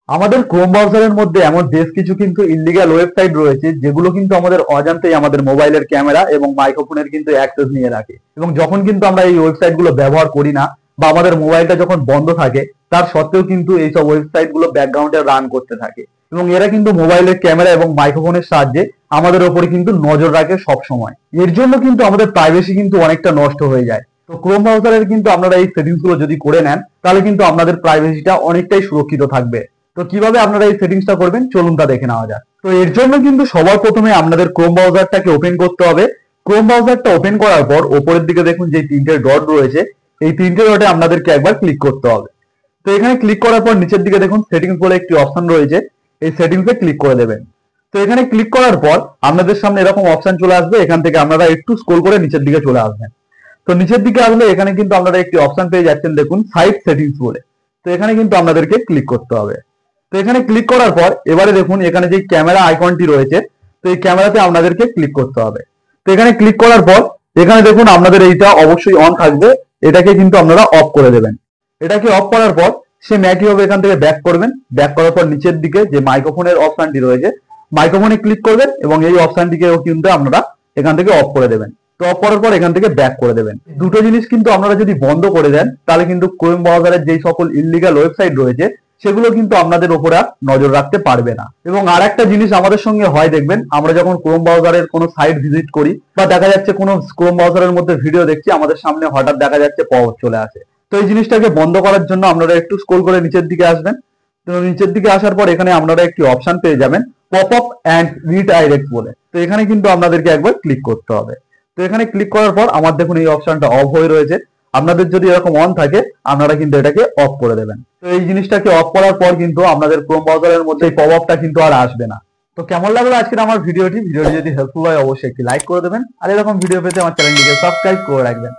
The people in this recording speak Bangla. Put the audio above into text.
আমাদের ক্রোম ব্রাউজারের মধ্যে এমন বেশ কিছু কিন্তু ইল্লিগাল ওয়েবসাইট রয়েছে যেগুলো কিন্তু আমাদের অজান্তেই আমাদের মোবাইলের ক্যামেরা এবং মাইক্রোফোনের কিন্তু অ্যাক্সেস নিয়ে রাখে। এবং যখন কিন্তু আমরা এই ওয়েবসাইট গুলো ব্যবহার করি না বা আমাদের মোবাইলটা যখন বন্ধ থাকে তার সত্ত্বেও কিন্তু এইসব ওয়েবসাইট গুলো ব্যাকগ্রাউন্ডে রান করতে থাকে এবং এরা কিন্তু মোবাইলের ক্যামেরা এবং মাইক্রোফোনের সাহায্যে আমাদের ওপরে কিন্তু নজর রাখে সব সময়। এর জন্য কিন্তু আমাদের প্রাইভেসি কিন্তু অনেকটা নষ্ট হয়ে যায়। তো ক্রোম ব্রাউজারের কিন্তু আপনারা এই সেটিংস গুলো যদি করে নেন তাহলে কিন্তু আপনাদের প্রাইভেসিটা অনেকটাই সুরক্ষিত থাকবে। তো কিভাবে আপনারা এই সেটিংসটা করবেন চলুন তা দেখে নেওয়া যাক। তো এর জন্য কিন্তু সবার প্রথমে আপনাদের ক্রোম ব্রাউজারটাকে ওপেন করতে হবে। ক্রোম ব্রাউজারটা ওপেন করার পর উপরের দিকে দেখুন যে তিনটে ডট রয়েছে, এই তিনটে ডটে আপনাদেরকে একবার ক্লিক করতে হবে। তো এখানে ক্লিক করার পর নিচের দিকে দেখুন সেটিংস বলে একটি অপশন রয়েছে, এই সেটিংসে ক্লিক করে দেবেন। তো এখানে ক্লিক করার পর আপনাদের সামনে এরকম অপশন চলে আসবে, এখান থেকে আপনারা একটু স্ক্রল করে নিচের দিকে চলে আসবেন। তো নিচের দিকে আসলে এখানে কিন্তু আপনারা একটি অপশন পেয়ে যাচ্ছেন দেখুন সাইট সেটিংস বলে। তো এখানে কিন্তু আপনাদেরকে ক্লিক করতে হবে। তো এখানে ক্লিক করার পর এবারে দেখুন এখানে যে ক্যামেরা আইকনটি রয়েছে, তো এই ক্যামেরাতে আপনাদেরকে ক্লিক করতে হবে। তো এখানে ক্লিক করার পর এখানে দেখুন আপনাদের এইটা অবশ্যই অন থাকবে, এটাকে কিন্তু আপনারা অফ করে দেবেন। এটাকে অফ করার পর সেম একইভাবে এখান থেকে ব্যাক করবেন। ব্যাক করার পর নিচের দিকে যে মাইক্রোফোনের অপশনটি রয়েছে মাইক্রোফোনে ক্লিক করবেন এবং এই অপশনটিকেও কিন্তু আপনারা এখান থেকে অফ করে দেবেন। তো অফ করার পর এখান থেকে ব্যাক করে দেবেন। দুটো জিনিস কিন্তু আপনারা যদি বন্ধ করে দেন তাহলে কিন্তু ক্রোম ব্রাউজারের যেই সকল ইল্লিগাল ওয়েবসাইট রয়েছে সেগুলো কিন্তু আপনাদের উপরে আর নজর রাখতে পারবে না। এবং আর একটা জিনিস আমাদের সঙ্গে হয় দেখবেন, আমরা যখন ক্রোম ব্রাউজারের কোনো সাইট ভিজিট করি বা দেখা যাচ্ছে কোনো ক্রোম ব্রাউজারের মধ্যে ভিডিও দেখছি, আমাদের সামনে হঠাৎ দেখা যাচ্ছে পপ চলে আসে। তো এই জিনিসটাকে বন্ধ করার জন্য আপনারা একটু স্ক্রল করে নিচের দিকে আসবেন। তো নিচের দিকে আসার পর এখানে আপনারা একটি অপশন পেয়ে যাবেন পপ আপ অ্যান্ড রিডাইরেক্ট বলে। তো এখানে কিন্তু আপনাদেরকে একবার ক্লিক করতে হবে। তো এখানে ক্লিক করার পর আমার দেখুন এই অপশনটা অফ হয়ে রয়েছে। আপনাদের যদি এরকম অন থাকে আপনারা কিন্তু এটাকে অফ করে দেবেন। তো এই জিনিসটাকে অফ করার পর কিন্তু আপনাদের ক্রোম ব্রাউজারের মধ্যে এই পপ আপটা কিন্তু আর আসবে না। তো কেমন লাগলো আজকের আমার ভিডিওটি যদি হেল্পফুল হয় অবশ্যই একটি লাইক করে দেবেন, আর এরকম ভিডিও পেতে আমার চ্যানেলটিকে সাবস্ক্রাইব করে রাখবেন।